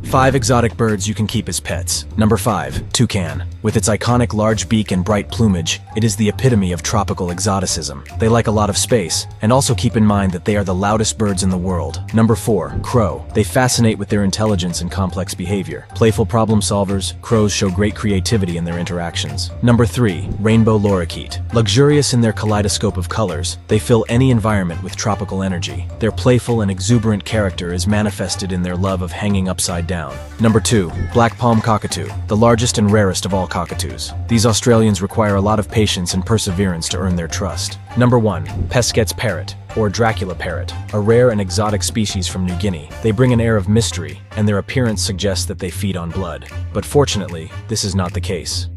5 exotic birds you can keep as pets. Number 5. Toucan. With its iconic large beak and bright plumage, it is the epitome of tropical exoticism. They like a lot of space, and also keep in mind that they are the loudest birds in the world. Number 4. Crow. They fascinate with their intelligence and complex behavior. Playful problem solvers, crows show great creativity in their interactions. Number 3. Rainbow lorikeet. Luxurious in their kaleidoscope of colors, they fill any environment with tropical energy. Their playful and exuberant character is manifested in their love of hanging upside down. Number 2. Black palm cockatoo. The largest and rarest of all cockatoos. These Australians require a lot of patience and perseverance to earn their trust. Number 1. PESQUET'S parrot, or Dracula parrot, a rare and exotic species from New Guinea. They bring an air of mystery, and their appearance suggests that they feed on blood. But fortunately, this is not the case.